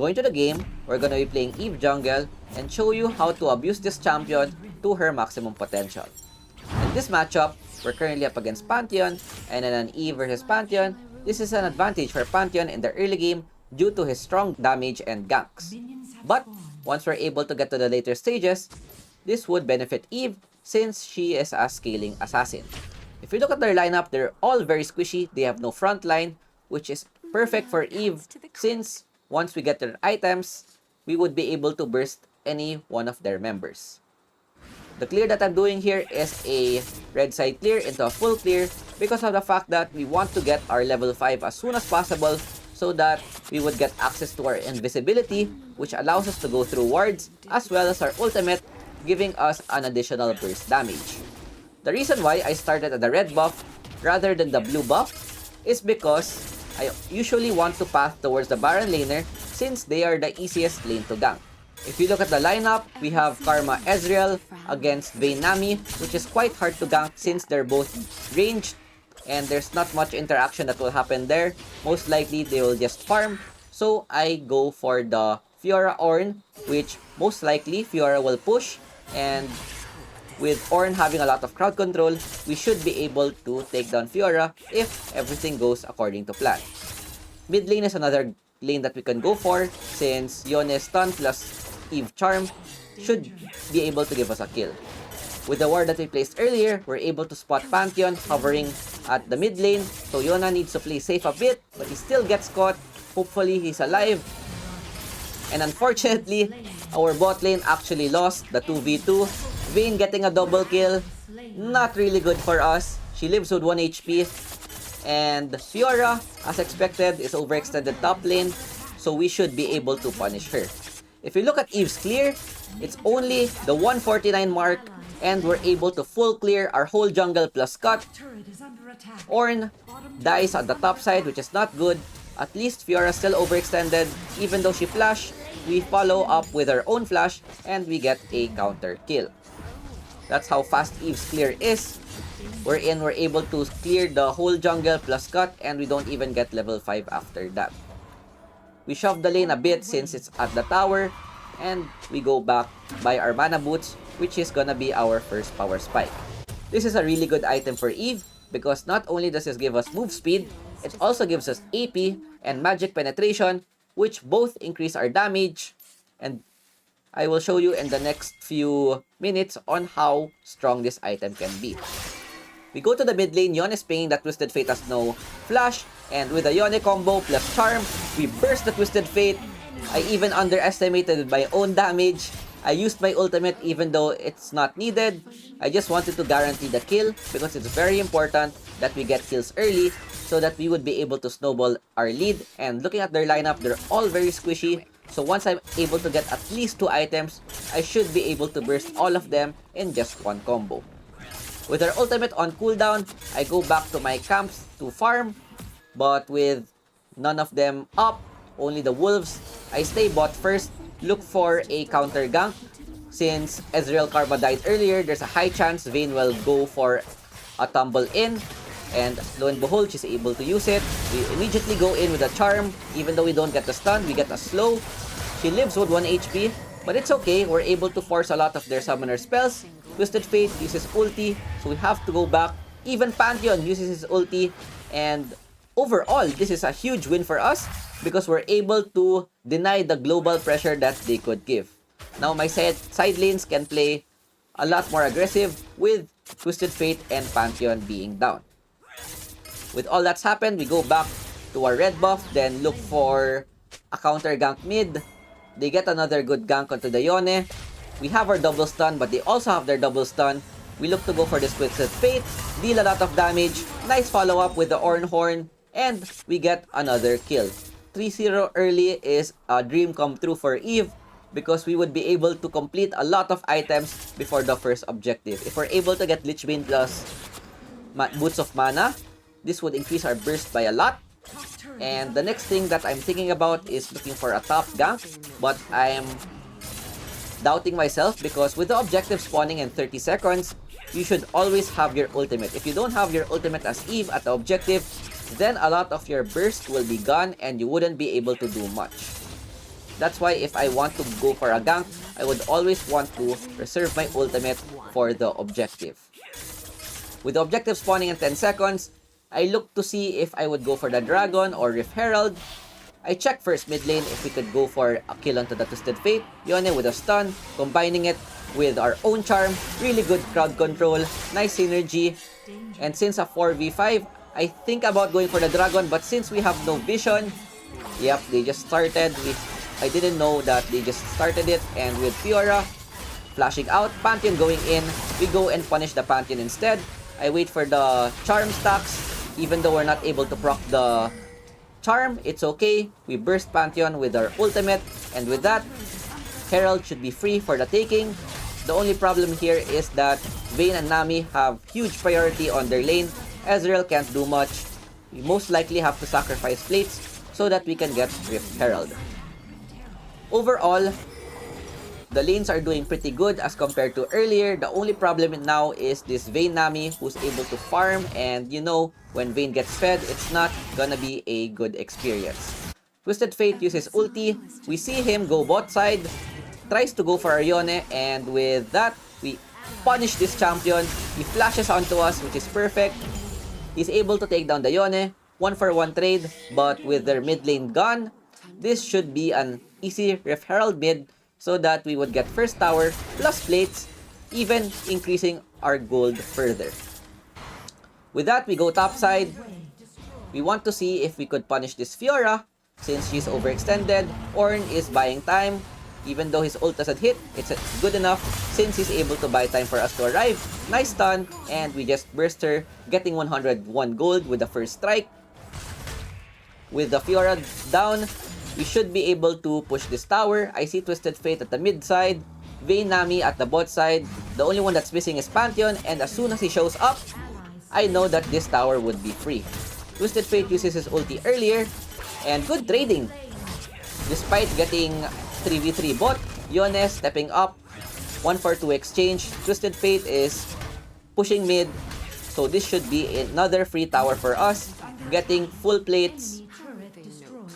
go into the game, we're gonna be playing Eve jungle and show you how to abuse this champion to her maximum potential. In this matchup, we're currently up against Pantheon, and in an Eve versus Pantheon, this is an advantage for Pantheon in the early game due to his strong damage and ganks. But once we're able to get to the later stages, this would benefit Eve since she is a scaling assassin. If you look at their lineup, they're all very squishy, they have no front line, which is perfect for Eve since once we get their items, we would be able to burst any one of their members. The clear that I'm doing here is a red side clear into a full clear because of the fact that we want to get our level 5 as soon as possible so that we would get access to our invisibility, which allows us to go through wards as well as our ultimate, giving us an additional burst damage. The reason why I started at the red buff rather than the blue buff is because I usually want to path towards the Baron laner since they are the easiest lane to gank. If you look at the lineup, we have Karma Ezreal against Vayne Nami, which is quite hard to gank since they're both ranged and there's not much interaction that will happen there. Most likely, they will just farm. So I go for the Fiora Ornn, which most likely Fiora will push, and with Ornn having a lot of crowd control, we should be able to take down Fiora if everything goes according to plan. Mid lane is another lane that we can go for since Yone stun plus Eve charm should be able to give us a kill. With the ward that we placed earlier, we're able to spot Pantheon hovering at the mid lane, so Yona needs to play safe a bit, but he still gets caught. Hopefully he's alive. And unfortunately, our bot lane actually lost the 2v2. Vayne getting a double kill, not really good for us. She lives with 1 HP. And Fiora, as expected, is overextended top lane, so we should be able to punish her. If you look at Eve's clear, it's only the 149 mark, and we're able to full clear our whole jungle plus cut. Ornn dies at the top side, which is not good. At least Fiora still overextended. Even though she flashed, we follow up with our own flash, and we get a counter kill. That's how fast Eve's clear is. We're able to clear the whole jungle plus cut, and we don't even get level 5 after that. We shove the lane a bit since it's at the tower, and we go back by our mana boots, which is gonna be our first power spike. This is a really good item for Eve because not only does this give us move speed, it also gives us AP and magic penetration, which both increase our damage, and I will show you in the next few minutes on how strong this item can be. We go to the mid lane, Yone is pinging that Twisted Fate has no flash, and with the Yone combo plus charm, we burst the Twisted Fate. I even underestimated my own damage. I used my ultimate even though it's not needed. I just wanted to guarantee the kill because it's very important that we get kills early so that we would be able to snowball our lead. And looking at their lineup, they're all very squishy. So once I'm able to get at least 2 items, I should be able to burst all of them in just one combo. With our ultimate on cooldown, I go back to my camps to farm, but with none of them up, only the wolves, I stay bot first, look for a counter gank. Since Ezreal Karma died earlier, there's a high chance Vayne will go for a tumble in, and lo and behold, she's able to use it. We immediately go in with a charm. Even though we don't get the stun, we get a slow. She lives with 1 HP, but it's okay, we're able to force a lot of their summoner spells. Twisted Fate uses ulti, so we have to go back. Even Pantheon uses his ulti, and overall, this is a huge win for us because we're able to deny the global pressure that they could give. Now my side lanes can play a lot more aggressive with Twisted Fate and Pantheon being down. With all that's happened, we go back to our red buff, then look for a counter gank mid. They get another good gank onto the Yone. We have our double stun, but they also have their double stun. We look to go for this Twisted Fate, deal a lot of damage, nice follow-up with the Ornn Horn, and we get another kill. 3-0 early is a dream come true for Eve because we would be able to complete a lot of items before the first objective. If we're able to get Lich Bane plus Boots of Mana, this would increase our burst by a lot. And the next thing that I'm thinking about is looking for a top gank, but I'm doubting myself because with the objective spawning in 30 seconds, you should always have your ultimate. If you don't have your ultimate as Eve at the objective, then a lot of your burst will be gone and you wouldn't be able to do much. That's why if I want to go for a gank, I would always want to reserve my ultimate for the objective. With the objective spawning in 10 seconds, I looked to see if I would go for the Dragon or Rift Herald. I checked first mid lane if we could go for a kill onto the Twisted Fate. Yone with a stun, combining it with our own charm. Really good crowd control, nice synergy. And since a 4v5, I think about going for the Dragon, but since we have no vision, yep, they just started. I didn't know that they just started it, and with Fiora flashing out, Pantheon going in, we go and punish the Pantheon instead. I wait for the charm stacks, even though we're not able to proc the charm, it's okay. We burst Pantheon with our ultimate, and with that, Herald should be free for the taking. The only problem here is that Vayne and Nami have huge priority on their lane. Ezreal can't do much. We most likely have to sacrifice plates so that we can get Rift Herald. Overall, the lanes are doing pretty good as compared to earlier. The only problem now is this Vayne Nami who's able to farm, and you know, when Vayne gets fed, it's not gonna be a good experience. Twisted Fate uses ulti. We see him go bot side, tries to go for our Yone, and with that, we punish this champion. He flashes onto us, which is perfect. He's able to take down the Yone. 1-for-1 trade, but with their mid lane gone, this should be an easy Rift Herald mid so that we would get first tower plus plates, even increasing our gold further. With that, we go top side. We want to see if we could punish this Fiora since she's overextended. Ornn is buying time. Even though his ult doesn't hit, it's good enough since he's able to buy time for us to arrive. Nice stun, and we just burst her, getting 101 gold with the first strike. With the Fiora down, we should be able to push this tower. I see Twisted Fate at the mid side, Vayne Nami at the bot side. The only one that's missing is Pantheon, and as soon as he shows up, I know that this tower would be free. Twisted Fate uses his ulti earlier, and good trading. Despite getting 3v3 bot, Yone stepping up, 1-for-2 exchange. Twisted Fate is pushing mid, so this should be another free tower for us, getting full plates.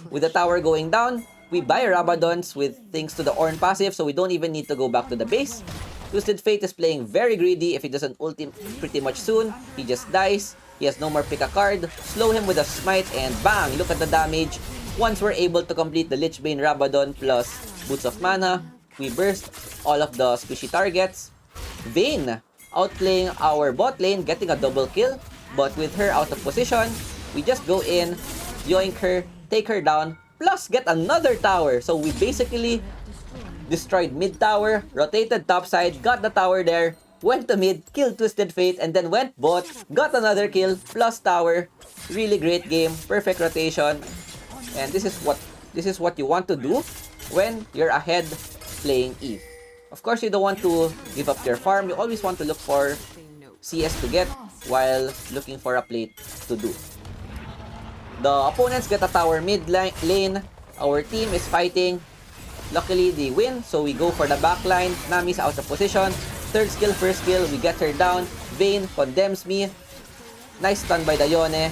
With the tower going down, we buy Rabadons with thanks to the Ornn passive, so we don't even need to go back to the base. Twisted Fate is playing very greedy. If he doesn't ulti pretty much soon, he just dies. He has no more pick a card. Slow him with a smite, and bang! Look at the damage. Once we're able to complete the Lichbane Rabadon plus Boots of Mana, we burst all of the squishy targets. Vayne outplaying our bot lane, getting a double kill, but with her out of position, we just go in, yoink her, take her down, plus get another tower. So we basically destroyed mid tower, rotated top side, got the tower there, went to mid, killed Twisted Fate, and then went bot, got another kill, plus tower. Really great game, perfect rotation. And this is what you want to do when you're ahead playing Eve. Of course, you don't want to give up your farm. You always want to look for CS to get while looking for a plate to do. The opponents get a tower mid lane. Our team is fighting. Luckily, they win, so we go for the back line. Nami's out of position. Third skill, first skill, we get her down. Vayne condemns me. Nice stun by the Yone.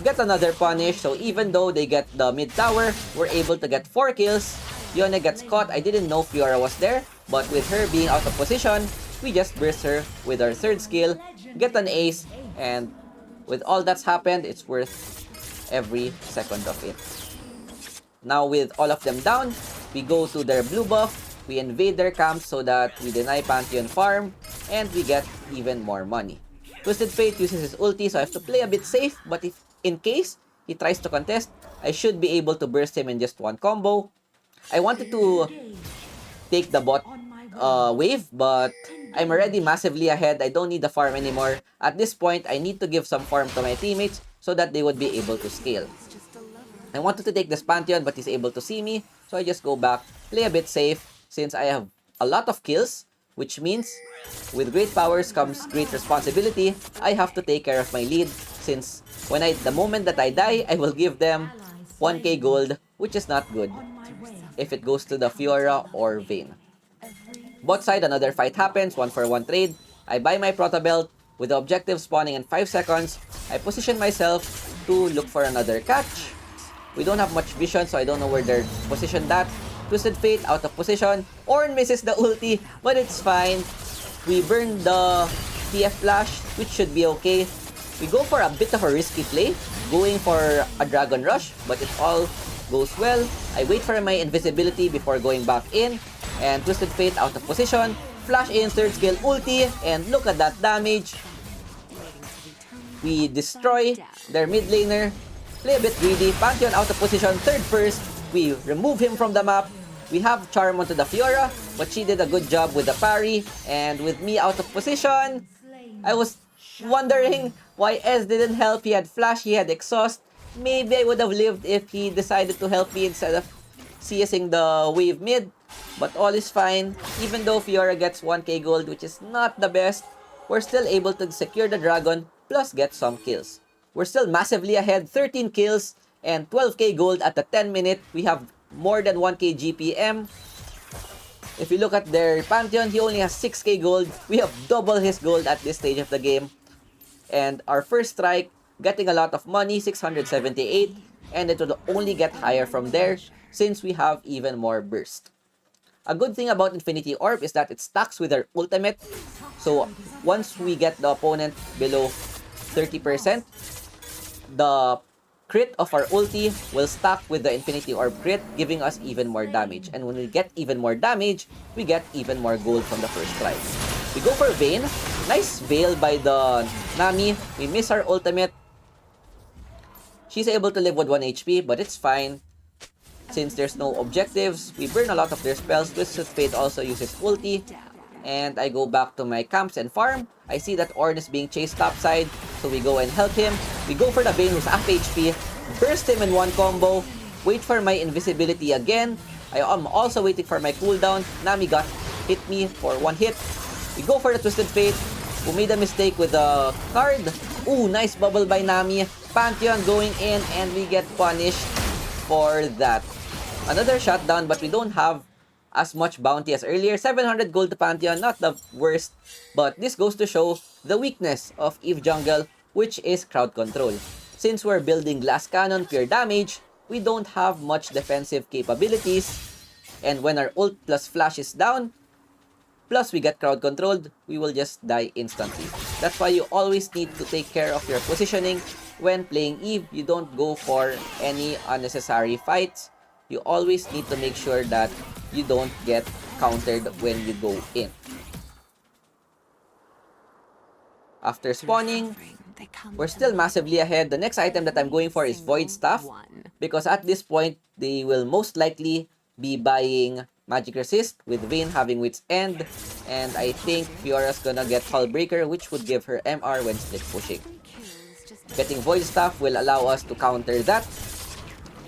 Get another punish, so even though they get the mid tower, we're able to get 4 kills. Yone gets caught. I didn't know Fiora was there, but with her being out of position, we just burst her with our third skill, get an ace, and with all that's happened, it's worth every second of it. Now with all of them down, we go to their blue buff, we invade their camp so that we deny Pantheon farm, and we get even more money. Twisted Fate uses his ulti, so I have to play a bit safe, but if in case he tries to contest, I should be able to burst him in just one combo. I wanted to take the bot wave, but I'm already massively ahead. I don't need the farm anymore. At this point, I need to give some farm to my teammates so that they would be able to scale. I wanted to take this Pantheon, but he's able to see me, so I just go back, play a bit safe, since I have a lot of kills, which means with great powers comes great responsibility. I have to take care of my lead, since the moment that I die, I will give them 1k gold, which is not good if it goes to the Fiora or Vayne. Bot side, another fight happens, 1-for-1 trade. I buy my Prota Belt with the objective spawning in 5 seconds. I position myself to look for another catch. We don't have much vision, so I don't know where they're positioned at. Twisted Fate out of position. Ornn misses the ulti, but it's fine. We burn the TF flash, which should be okay. We go for a bit of a risky play, going for a Dragon Rush, but it all goes well. I wait for my invisibility before going back in, and Twisted Fate out of position. Flash in, third skill ulti, and look at that damage. We destroy their mid laner. Play a bit greedy. Pantheon out of position, third first. We remove him from the map. We have Charm onto the Fiora, but she did a good job with the parry. And with me out of position, I was wondering why Ez didn't help. He had flash, he had exhaust. Maybe I would have lived if he decided to help me instead of CSing the wave mid. But all is fine. Even though Fiora gets 1k gold, which is not the best, we're still able to secure the dragon, plus get some kills. We're still massively ahead, 13 kills and 12k gold at the 10 minute. We have more than 1k GPM. If you look at their Pantheon, he only has 6k gold. We have double his gold at this stage of the game. And our first strike, getting a lot of money, 678. And it will only get higher from there since we have even more burst. A good thing about Infinity Orb is that it stacks with our ultimate. So once we get the opponent below 30%, the crit of our ulti will stack with the Infinity Orb crit, giving us even more damage. And when we get even more damage, we get even more gold from the first try. We go for Vayne. Nice veil by the Nami. We miss our ultimate. She's able to live with 1 HP, but it's fine. Since there's no objectives, we burn a lot of their spells. Twisted Fate also uses ulti. And I go back to my camps and farm. I see that Ornn is being chased topside, so we go and help him. We go for the Vayne who's half HP, burst him in one combo, wait for my invisibility again. I am also waiting for my cooldown. Nami hit me for one hit. We go for the Twisted Fate, who made a mistake with the card. Ooh, nice bubble by Nami. Pantheon going in, and we get punished for that. Another shutdown, but we don't have as much bounty as earlier. 700 gold to Pantheon, not the worst, but this goes to show the weakness of Eve Jungle, which is crowd control. Since we're building glass cannon, pure damage, we don't have much defensive capabilities, and when our ult plus flash is down, plus we get crowd controlled, we will just die instantly. That's why you always need to take care of your positioning when playing Eve. You don't go for any unnecessary fights. You always need to make sure that you don't get countered when you go in. After spawning, we're still massively ahead. The next item that I'm going for is Void Staff, because at this point, they will most likely be buying Magic Resist with Vayne having Wit's End, and I think Fiora's gonna get Hullbreaker, which would give her MR when split pushing. Getting Void Staff will allow us to counter that,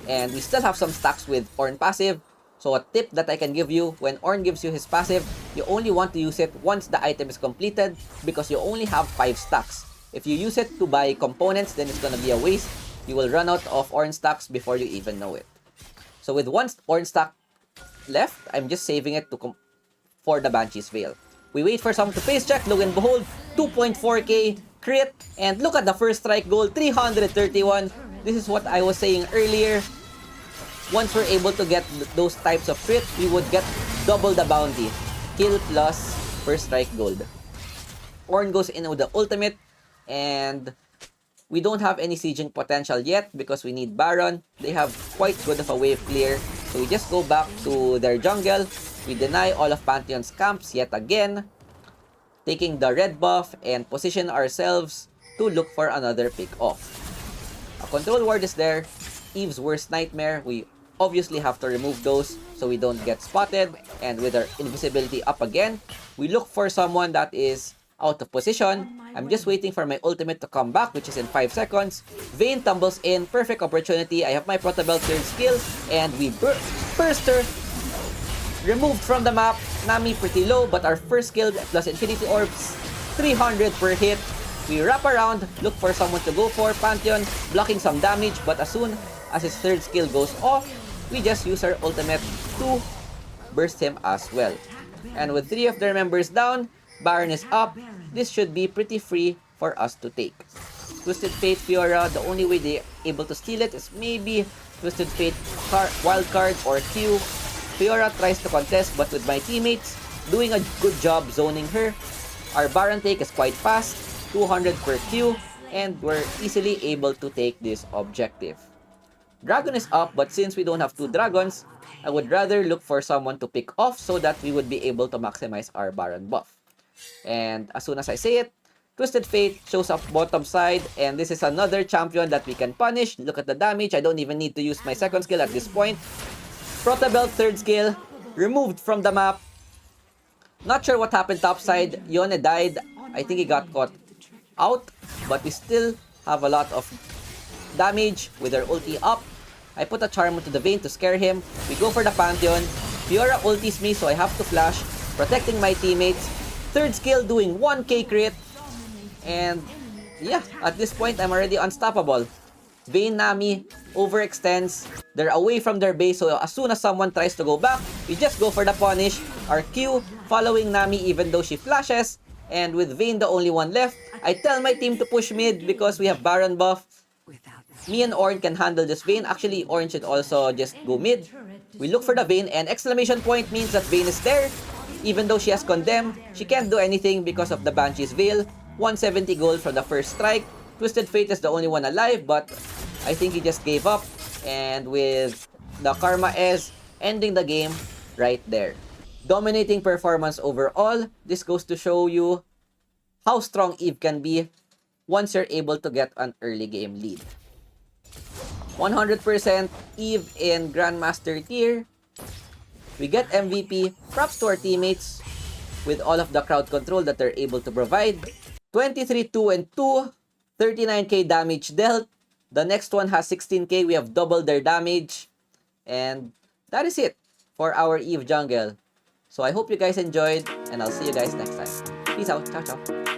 and we still have some stacks with Ornn passive. So a tip that I can give you, when Ornn gives you his passive, you only want to use it once the item is completed, because you only have 5 stacks. If you use it to buy components, then it's gonna be a waste. You will run out of Ornn stacks before you even know it. So with one Ornn stack left, I'm just saving it for the Banshee's Veil. We wait for someone to face check. Lo and behold, 2.4k crit, and look at the first strike goal, 331. This is what I was saying earlier. Once we're able to get those types of crit, we would get double the bounty. Kill plus first strike gold. Ornn goes in with the ultimate, and we don't have any sieging potential yet because we need Baron. They have quite good of a wave clear, so we just go back to their jungle. We deny all of Pantheon's camps yet again, taking the red buff and position ourselves to look for another pick off. A control ward is there. Eve's worst nightmare. We obviously have to remove those so we don't get spotted. And with our invisibility up again, we look for someone that is out of position. I'm just waiting for my ultimate to come back, which is in 5 seconds. Vayne tumbles in, perfect opportunity. I have my Protabelt third skill, and we burst her. Removed from the map. Nami pretty low, but our first skill plus Infinity Orbs, 300 per hit. We wrap around, look for someone to go for. Pantheon blocking some damage, but as soon as his third skill goes off, we just use our ultimate to burst him as well. And with 3 of their members down, Baron is up. This should be pretty free for us to take. Twisted Fate Fiora, the only way they're able to steal it is maybe Twisted Fate Wildcard or Q. Fiora tries to contest, but with my teammates doing a good job zoning her, our Baron take is quite fast, 200 per Q, and we're easily able to take this objective. Dragon is up, but since we don't have 2 dragons, I would rather look for someone to pick off so that we would be able to maximize our Baron buff. And as soon as I say it, Twisted Fate shows up bottom side, and this is another champion that we can punish. Look at the damage. I don't even need to use my second skill at this point. Protabelt third skill, removed from the map. Not sure what happened topside. Yone died. I think he got caught out, but we still have a lot of damage with our ulti up. I put a charm into the Vayne to scare him. We go for the Pantheon. Fiora ultis me, so I have to flash, protecting my teammates. Third skill doing 1k crit. And yeah, at this point, I'm already unstoppable. Vayne Nami overextends. They're away from their base, so as soon as someone tries to go back, we just go for the punish. Our Q following Nami even though she flashes. And with Vayne the only one left, I tell my team to push mid because we have Baron buff. Me and Ornn can handle this Vayne. Actually, Ornn should also just go mid. We look for the Vayne, and exclamation point means that Vayne is there. Even though she has condemned, she can't do anything because of the Banshee's Veil. 170 gold from the first strike. Twisted Fate is the only one alive, but I think he just gave up. And with the Karma S ending the game right there. Dominating performance overall. This goes to show you how strong Eve can be once you're able to get an early game lead. 100% Eve in Grandmaster tier. We get MVP. Props to our teammates with all of the crowd control that they're able to provide. 23, 2, and 2. 39k damage dealt. The next one has 16k. We have doubled their damage. And that is it for our Eve jungle. So I hope you guys enjoyed, and I'll see you guys next time. Peace out. Ciao, ciao.